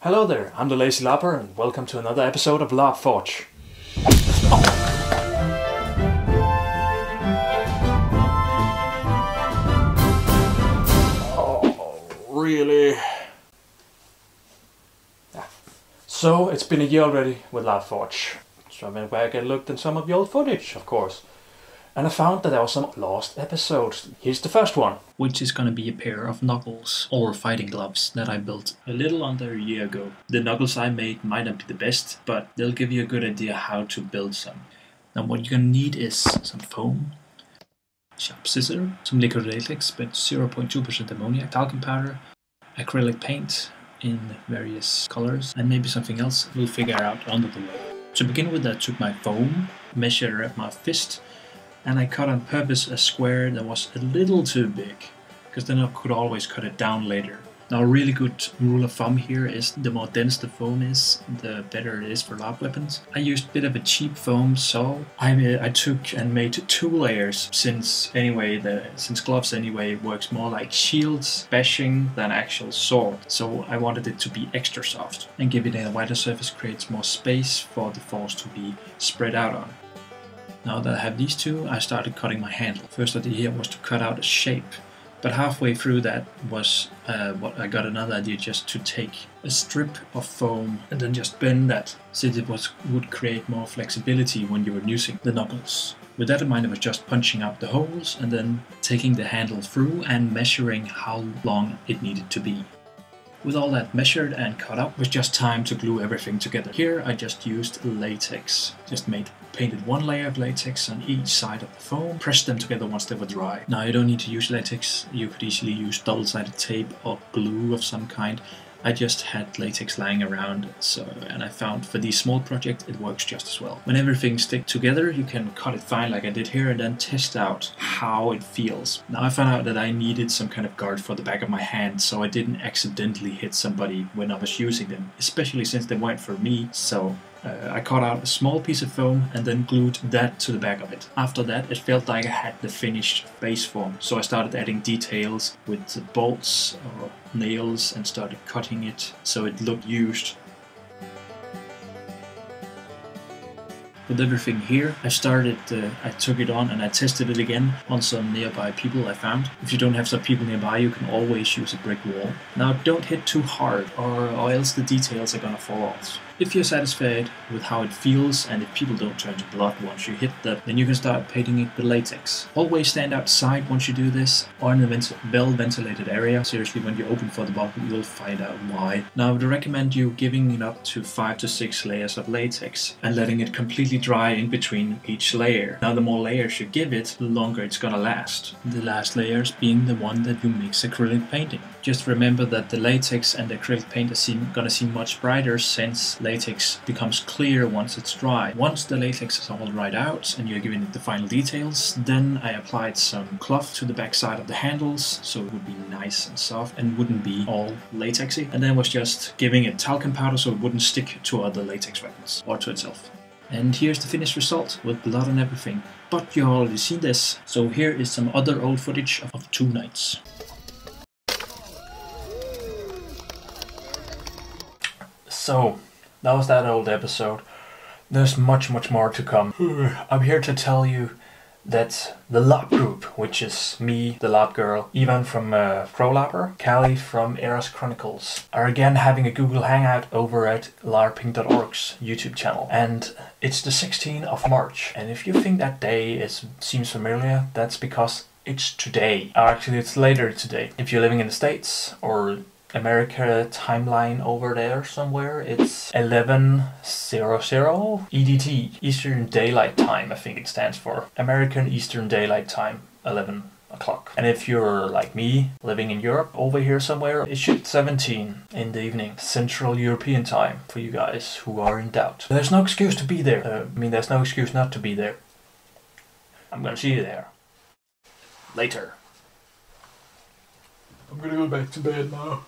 Hello there, I'm the LazyLarper and welcome to another episode of LarpForge. Oh, really? Yeah. So, it's been a year already with LarpForge. So I went back and looked at some of the old footage, of course. And I found that there were some lost episodes. Here's the first one. Which is gonna be a pair of knuckles or fighting gloves that I built a little under a year ago. The knuckles I made might not be the best, but they'll give you a good idea how to build some. Now what you're gonna need is some foam, sharp scissor, some Luiqid Latex but 0.2% ammoniac, talcum powder, acrylic paint in various colors, and maybe something else we'll figure out under the way. To begin with, I took my foam, measured at my fist, and I cut on purpose a square that was a little too big, because then I could always cut it down later. Now a really good rule of thumb here is the more dense the foam is, the better it is for LARP weapons. I used a bit of a cheap foam, so I took and made 2 layers, since gloves anyway works more like shields, bashing than actual sword. So I wanted it to be extra soft, and giving it a wider surface creates more space for the force to be spread out on. Now that I have these 2, I started cutting my handle. First idea was to cut out a shape, but halfway through that was what I got another idea, just to take a strip of foam and then just bend that, since it would create more flexibility when you were using the knuckles. With that in mind, I was just punching out the holes and then taking the handle through and measuring how long it needed to be. With all that measured and cut up, it was just time to glue everything together. Here I just used latex. Painted 1 layer of latex on each side of the foam, pressed them together once they were dry. Now you don't need to use latex, you could easily use double-sided tape or glue of some kind. I just had latex lying around, and I found for these small projects it works just as well. When everything sticks together, you can cut it fine like I did here and then test out how it feels. Now I found out that I needed some kind of guard for the back of my hand, so I didn't accidentally hit somebody when I was using them, especially since they weren't for me. So I cut out a small piece of foam and then glued that to the back of it. After that, it felt like I had the finished base form, so I started adding details with bolts or nails and started cutting it so it looked used. With everything here, I took it on and I tested it again on some nearby people I found. If you don't have some people nearby, you can always use a brick wall. Now don't hit too hard or else the details are gonna fall off. If you're satisfied with how it feels and if people don't turn to blood once you hit that, then you can start painting it with latex. Always stand outside once you do this, or in a well-ventilated area. Seriously, when you open for the bottle, you'll find out why. Now I would recommend you giving it up to 5 to 6 layers of latex and letting it completely dry in between each layer. Now the more layers you give it, the longer it's gonna last. The last layers being the one that you mix acrylic painting. Just remember that the latex and the acrylic paint are gonna seem much brighter, since latex becomes clear once it's dry. Once the latex is all dried out and you're giving it the final details, then I applied some cloth to the back side of the handles so it would be nice and soft and wouldn't be all latexy. And then was just giving it talcum powder so it wouldn't stick to other latex weapons or to itself. And here's the finished result with blood and everything. But you already seen this, so here is some other old footage of 2 nights. So, that was that old episode. There's much more to come. I'm here to tell you that the LARP group, which is me, the LARP girl, Ivan from LazyLarper, Callie from Eras Chronicles, are again having a Google Hangout over at larping.org's YouTube channel. And it's the 16th of March. And if you think that day seems familiar, that's because it's today. Or actually, it's later today. If you're living in the States or America timeline over there somewhere, it's 11:00 EDT, Eastern Daylight Time, I think it stands for. American Eastern Daylight Time, 11 o'clock. And if you're like me, living in Europe, over here somewhere, it should be 17 in the evening, Central European Time, for you guys who are in doubt. There's no excuse to be there. There's no excuse not to be there. I'm gonna see you there. Later. I'm gonna go back to bed now.